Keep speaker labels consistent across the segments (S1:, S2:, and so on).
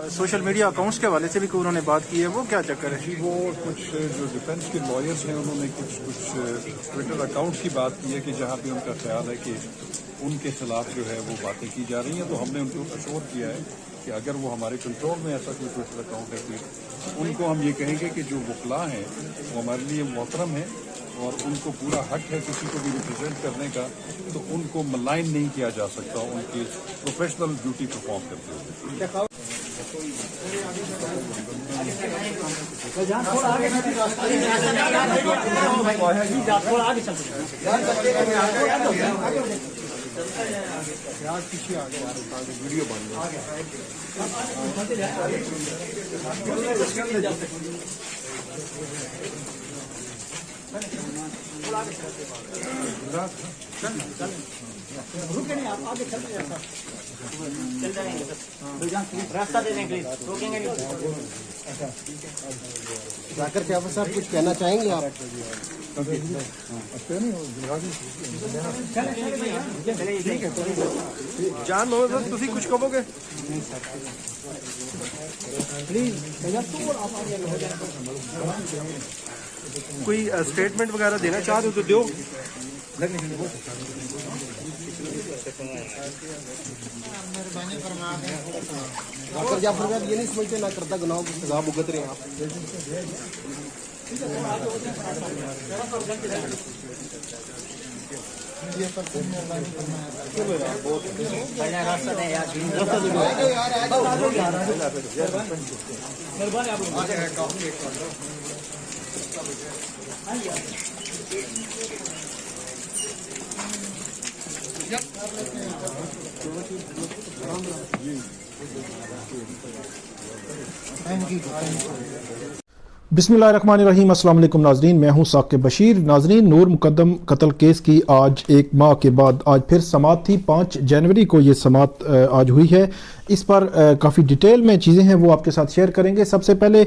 S1: Social media accounts کے حوالے سے بھی انہوں نے بات کی ہے، وہ کیا چکر ہے؟
S2: جی وہ کچھ جو ڈیفینس کے لائرز ہیں انہوں نے کچھ ٹویٹر اکاؤنٹس کی بات کی ہے کہ جہاں پہ ان کا خیال ہے کہ ان کے خلاف جو ہے وہ باتیں کی جا رہی ہیں، تو ہم نے ان کو اشور کیا ہے کہ اگر وہ ہمارے کنٹرول میں ایسا کوئی ٹویٹر اکاؤنٹ ہے کوئی، ان کو ہم یہ کہیں گے کہ جو وکلاء ہیں وہ ہمارے لیے محترم ہیں اور ان کو پورا حق ہے کسی کو بھی ریپرزینٹ کرنے کا، تو ان کو ملائن نہیں کیا جا سکتا ان کی پروفیشنل ڈیوٹی پرفارم کرتے ہوئے۔
S3: راستہ دے دیں پلیز، روکیں گے نہیں۔
S4: ذاکر جعفر صاحب کچھ کہنا چاہیں گے آپ؟
S1: جان محمد صاحب تسی کچھ کہو گے؟ کوئی اسٹیٹمنٹ وغیرہ دینا چاہتے ہو تو دیو۔
S4: ذاکر جعفر صاحب یہ نہیں سمجھتے نہ کرتا گناہوں کی سزا بھگت رہے ہیں آپ؟
S5: بسم اللہ الرحمن الرحیم۔ السلام علیکم ناظرین، میں ہوں ثاقب بشیر۔ ناظرین، نور مقدم قتل کیس کی آج ایک ماہ کے بعد آج پھر سماعت تھی۔ 5 جنوری کو یہ سماعت آج ہوئی ہے۔ اس پر کافی ڈیٹیل میں چیزیں ہیں وہ آپ کے ساتھ شیئر کریں گے۔ سب سے پہلے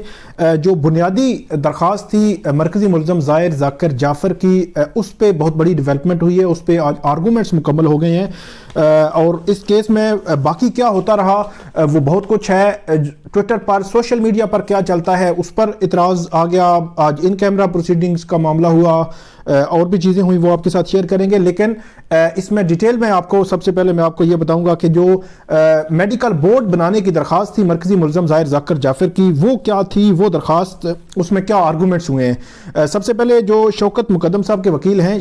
S5: جو بنیادی درخواست تھی مرکزی ملزم ظاہر جعفر کی، اس پہ بہت بڑی ڈیولپمنٹ ہوئی ہے، اس پہ آج آرگومنٹس مکمل ہو گئے ہیں، اور اس کیس میں باقی کیا ہوتا رہا وہ بہت کچھ ہے۔ ٹویٹر پر سوشل میڈیا پر کیا چلتا ہے اس پر اعتراض آ گیا۔ آج ان کیمرہ پروسیڈنگز کا معاملہ ہوا، اور بھی چیزیں ہوئی وہ آپ کے ساتھ شیئر کریں گے، لیکن اس میں ڈیٹیل میں آپ کو سب سے پہلے میں آپ کو یہ بتاؤں گا کہ جو میڈیکل بورڈ بنانے کی درخواست تھی مرکزی ملزم ظاہر جعفر کی، وہ کیا تھی، وہ درخواست، اس میں کیا آرگومنٹس ہوئے ہیں۔ سب سے پہلے جو شوکت مقدم صاحب کے وکیل ہیں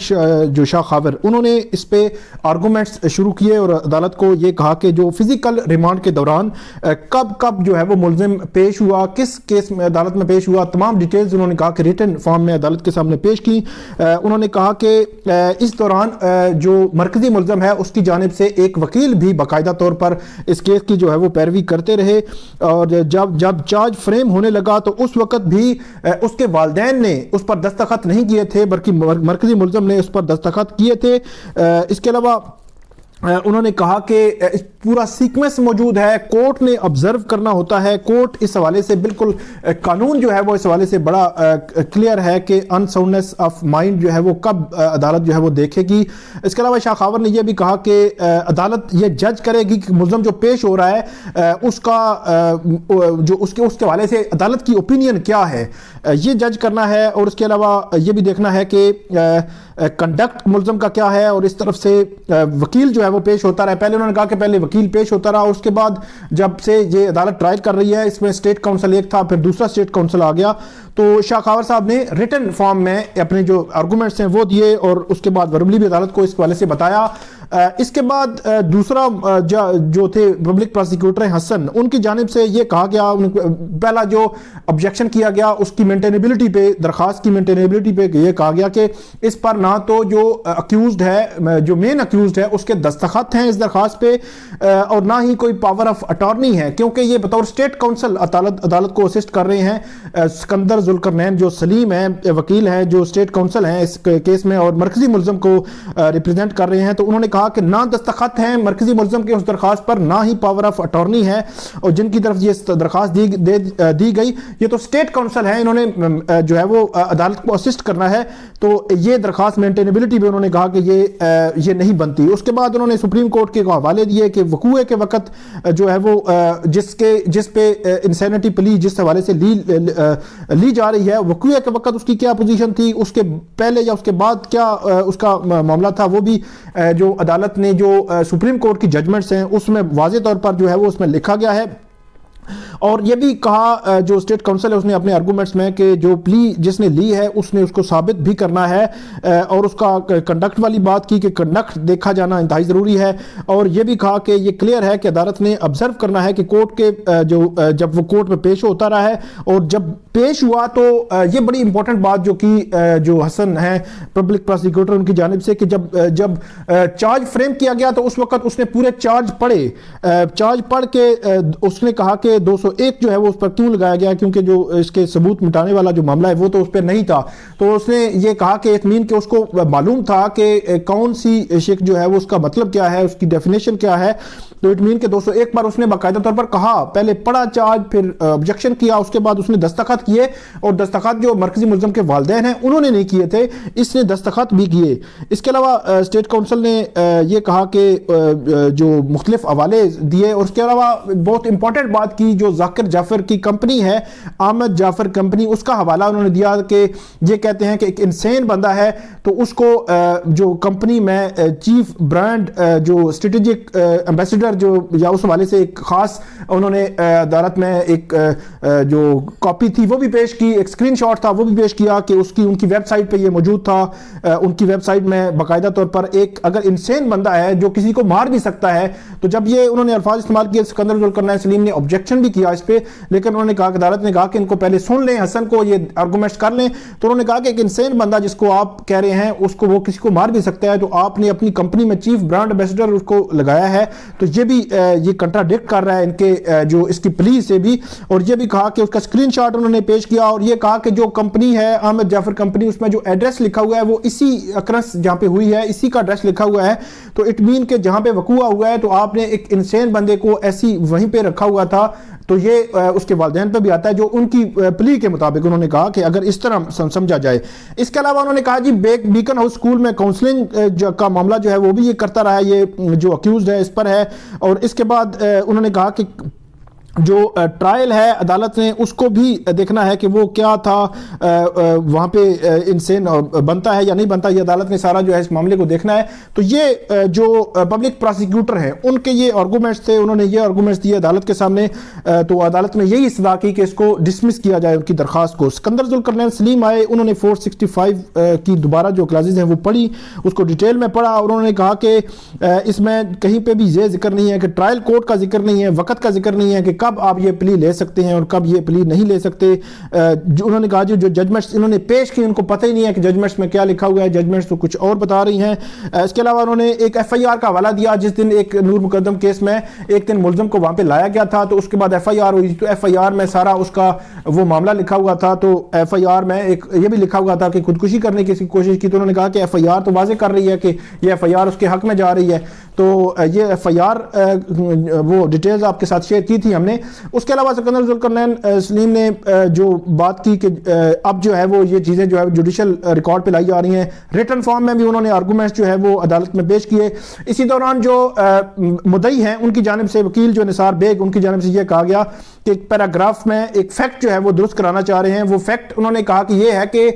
S5: جو ثاقب، انہوں نے اس پہ آرگومنٹس شروع کیے اور عدالت کو یہ کہا کہ جو فزیکل ریمانڈ کے دوران کب جو ہے وہ ملزم پیش ہوا، کس کیس میں عدالت میں پیش ہوا، تمام ڈیٹیلز انہوں نے کہا کہ ریٹن فارم میں عدالت کے سامنے پیش کی۔ انہوں نے کہا کہ اس دوران جو مرکزی ملزم ہے اس کی جانب سے ایک وکیل بھی باقاعدہ طور پر اس کیس کی جو ہے وہ پیروی کرتے رہے، اور جب چارج فریم ہونے لگا تو اس وقت بھی اس کے والدین نے اس پر دستخط نہیں کیے تھے، بلکہ مرکزی ملزم نے اس پر دستخط کیے تھے۔ اس کے علاوہ انہوں نے کہا کہ پورا سیکوینس موجود ہے، کورٹ نے آبزرو کرنا ہوتا ہے، کورٹ اس حوالے سے بالکل قانون جو ہے وہ اس حوالے سے بڑا کلیئر ہے کہ ان ساؤنڈنس آف مائنڈ جو ہے وہ کب عدالت جو ہے وہ دیکھے گی۔ اس کے علاوہ ثاقب نے یہ بھی کہا کہ عدالت یہ جج کرے گی کہ ملزم جو پیش ہو رہا ہے اس کا جو اس کے حوالے سے عدالت کی اوپینین کیا ہے، یہ جج کرنا ہے، اور اس کے علاوہ یہ بھی دیکھنا ہے کہ کنڈکٹ ملزم کا کیا ہے، اور اس طرف سے وکیل جو ہے وہ پیش ہوتا رہا۔ پہلے انہوں نے کہا کہ پہلے وکیل پیش ہوتا رہا، اور اس کے بعد جب سے یہ عدالت ٹرائل کر رہی ہے اس میں اسٹیٹ کونسل ایک تھا، پھر دوسرا اسٹیٹ کونسل آ گیا، تو ثاقب صاحب نے ریٹن فارم میں اپنے جو آرگومنٹس ہیں وہ دیے، اور اس کے بعد وربلی بھی عدالت کو اس حوالے سے بتایا۔ اس کے بعد دوسرا جو تھے پبلک پراسیکیوٹر حسن، ان کی جانب سے یہ کہا گیا، پہلا جو آبجیکشن کیا گیا اس کی مینٹینیبلٹی پہ، درخواست کی مینٹینیبلٹی پہ یہ کہا گیا کہ اس پر نہ تو جو اکیوزڈ ہے، جو مین اکیوزڈ ہے، اس کے دستخط ہیں اس درخواست پہ، اور نہ ہی کوئی پاور آف اٹارنی ہے، کیونکہ یہ بطور اسٹیٹ کونسل عدالت کو اسسٹ کر رہے ہیں۔ سکندر ذوالقرنین جو سلیم ہیں وکیل ہیں جو اسٹیٹ کونسل ہیں اس کیس میں اور مرکزی ملزم کو ریپرزینٹ کر رہے ہیں، تو انہوں نے کہا کہا کہ نہ دستخط ہیں مرکزی ملزم کے اس درخواست پر، نہ ہی پاور آف اٹارنی ہے، اور جن کی طرف یہ درخواست دی گئی یہ تو اسٹیٹ کونسل ہے، انہوں نے جو ہے وہ عدالت کو اسسٹ کرنا ہے، تو یہ درخواست مینٹینیبلٹی بھی انہوں نے کہا کہ یہ نہیں بنتی۔ اس کے بعد انہوں نے سپریم کورٹ کے حوالے دیے کہ وقوع کے وقت جو ہے وہ جس پہ انسینٹی پلی جس حوالے سے لی جا رہی ہے، وقوع کے وقت اس کی کیا پوزیشن تھی، اس کے پہلے یا اس کے بعد کیا اس کا معاملہ تھا، وہ بھی جو عدالت نے جو سپریم کورٹ کی ججمنٹس ہیں اس میں واضح طور پر جو ہے وہ اس میں لکھا گیا ہے۔ اور یہ بھی کہا جو اسٹیٹ کونسل ہے اس نے اپنے آرگومنٹس میں کہ جو پلی جس نے لی ہے اس نے اس کو ثابت بھی کرنا ہے، اور اس کا کنڈکٹ والی بات کی کہ کنڈکٹ دیکھا جانا انتہائی ضروری ہے، اور یہ بھی کہا کہ یہ کلیئر ہے کہ عدالت نے آبزرو کرنا ہے کہ کورٹ کے جب وہ کورٹ میں پیش ہوتا رہا ہے اور جب پیش ہوا تو یہ بڑی امپورٹنٹ بات جو کی جو حسن ہیں پبلک پراسیکیوٹر ان کی جانب سے کہ جب چارج فریم کیا گیا تو اس وقت اس نے پورے چارج پڑھ کے اس نے کہا کہ 201 جو ہے وہ اس پر کیوں لگایا گیا، کیونکہ جو اس کے ثبوت مٹانے والا جو معاملہ ہے وہ تو اس پہ نہیں تھا، تو اس نے یہ کہا کہ اطمین کہ اس کو معلوم تھا کہ کون سی شک جو ہے وہ اس کا مطلب کیا ہے، اس کی ڈیفینیشن کیا ہے، تو اطمین کے 201 پر اس نے باقاعدہ طور پر کہا، پہلے پڑھا چارج پھر آبجیکشن کیا، اس کے بعد اس نے دستخط کیے، اور دستخط جو مرکزی ملزم کے والدین ہیں انہوں نے نہیں کیے تھے، اس نے دستخط بھی کیے۔ اس کے علاوہ اسٹیٹ کونسل نے یہ کہا کہ جو مختلف حوالے دیے، اور اس کے علاوہ بہت امپورٹنٹ بات کی جو ظاہر جعفر کی کمپنی ہے احمد جعفر کمپنی، اس کا حوالہ انہوں نے دیا کہ یہ کہتے ہیں کہ ایک انسین بندہ ہے تو اس کو جو کمپنی میں چیف برانڈ جو اسٹریٹجک ایمبیسڈر جو یا اس حوالے سے ایک خاص انہوں نے عدالت میں ایک جو کاپی تھی وہ بھی پیش کی، ایک اسکرین شاٹ تھا وہ بھی پیش کیا کہ ان کی ویب سائٹ پہ یہ موجود تھا، ان کی ویب سائٹ میں باقاعدہ طور پر ایک اگر انسین بندہ ہے جو کسی کو مار بھی سکتا ہے، تو جب یہ انہوں نے الفاظ استعمال کیے سکندر ذوالقرنین سلیم نے آبجیکشن بھی کیا اس پہ، لیکن انہوں نے کہا کہ عدالت نے کہا کہ ان کو پہلے سن لیں، حسن کو یہ آرگومنٹس کر لیں، تو انہوں نے کہا کہ ایک انسین بندہ جس کو آپ کہہ رہے ہیں اس کو وہ کسی کو مار بھی سکتا ہے، تو آپ نے اپنی کمپنی میں چیف برانڈ ایمبیسڈر اس کو لگایا ہے، تو یہ بھی یہ کنٹراڈکٹ کر رہا ہے ان کے جو اس کی پلی سے بھی، اور یہ بھی کہا کہ اس کا اسکرین شاٹ انہوں نے پیش کیا، اور یہ کہا کہ جو کمپنی ہے احمد جعفر کمپنی اس میں جو ایڈریس لکھا ہوا ہے وہ اسی اکرنس جہاں پہ ہوئی ہے اسی کا ایڈریس لکھا ہوا ہے، تو اٹ مین کہ جہاں پہ وقوع ہوا ہے تو آپ نے ایک انسین بندے کو ایسی وہیں پہ رکھا ہوا تھا، تو یہ اس کے والدین پہ بھی آتا ہے جو ان کی پلی کے مطابق انہوں نے کہا کہ اگر اس طرح سمجھا جائے۔ اس کے علاوہ انہوں نے کہا جی بیکن ہاؤس اسکول میں کاؤنسلنگ کا معاملہ جو ہے وہ بھی یہ کرتا رہا ہے، یہ جو اکیوزڈ ہے اس پر ہے، اور اس کے بعد انہوں نے کہا کہ جو ٹرائل ہے عدالت نے اس کو بھی دیکھنا ہے کہ وہ کیا تھا وہاں پہ انسین بنتا ہے یا نہیں بنتا، یہ عدالت نے سارا جو ہے اس معاملے کو دیکھنا ہے۔ تو یہ جو پبلک پراسیکیوٹر ہیں ان کے یہ آرگومنٹس تھے، انہوں نے یہ آرگومنٹس دیے عدالت کے سامنے، تو عدالت نے یہی استدعا کی کہ اس کو ڈسمس کیا جائے ان کی درخواست کو۔ سقندر ذوالقرنین سلیم آئے، انہوں نے 465 کی دوبارہ جو کلازز ہیں وہ پڑھی، اس کو ڈیٹیل میں پڑھا، اور انہوں نے کہا کہ اس میں کہیں پہ بھی یہ ذکر نہیں ہے کہ ٹرائل کورٹ کا ذکر نہیں ہے، وقت کا ذکر نہیں ہے کہ کب آپ یہ پلی لے سکتے ہیں اور کب یہ پلی نہیں لے سکتے۔ جو انہوں نے کہا جو ججمنٹس انہوں نے پیش کی ان کو پتہ ہی نہیں ہے کہ ججمنٹس میں کیا لکھا ہوا ہے، ججمنٹس تو کچھ اور بتا رہی ہیں۔ اس کے علاوہ انہوں نے ایک ایف آئی آر کا حوالہ دیا، جس دن ایک نور مقدم کیس میں ایک دن ملزم کو وہاں پہ لایا گیا تھا، تو اس کے بعد ایف آئی آر ہوئی، تو ایف آئی آر میں سارا اس کا وہ معاملہ لکھا ہوا تھا، تو ایف آئی آر میں ایک یہ بھی لکھا ہوا تھا کہ خودکشی کرنے کی کوشش کی، تو انہوں نے کہا کہ ایف آئی آر تو واضح کر رہی ہے کہ یہ ایف آئی آر اس کے حق میں جا رہی ہے، تو یہ ایف آئی آر وہ ڈیٹیلز آپ کے ساتھ شیئر کی تھی ہم نے۔ اس کے علاوہ سقندر ذوالقرنین سلیم نے جو بات کی کہ اب جو ہے وہ یہ چیزیں جو ہے جوڈیشل ریکارڈ پہ لائی جا رہی ہیں، ریٹن فارم میں بھی انہوں نے آرگومنٹس جو ہے وہ عدالت میں پیش کیے۔ اسی دوران جو مدعی ہیں ان کی جانب سے وکیل جو نثار بیگ ان کی جانب سے یہ کہا گیا کہ ایک پیراگراف میں ایک فیکٹ جو ہے وہ درست کرانا چاہ رہے ہیں، وہ فیکٹ انہوں نے کہا کہ یہ ہے کہ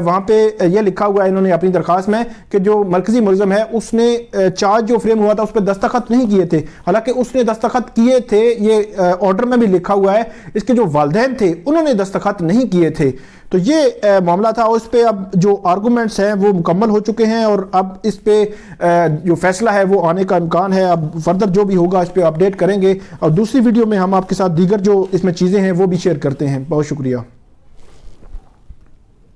S5: وہاں پہ یہ لکھا ہوا ہے انہوں نے اپنی درخواست میں کہ جو مرکزی ملزم ہے اس نے چارج جو فریم ہوا تھا اس پہ دستخط نہیں کیے تھے، حالانکہ اس نے دستخط کیے تھے، یہ آرڈر میں بھی لکھا ہوا ہے، اس کے جو والدین تھے انہوں نے دستخط نہیں کیے تھے۔ تو یہ معاملہ تھا، اور اس پہ اب جو آرگومنٹس ہیں وہ مکمل ہو چکے ہیں، اور اب اس پہ جو فیصلہ ہے وہ آنے کا امکان ہے، اب فردر جو بھی ہوگا اس پہ اپڈیٹ کریں گے، اور دوسری ویڈیو میں ہم آپ کے ساتھ دیگر جو اس میں چیزیں ہیں وہ بھی شیئر کرتے ہیں۔ بہت شکریہ۔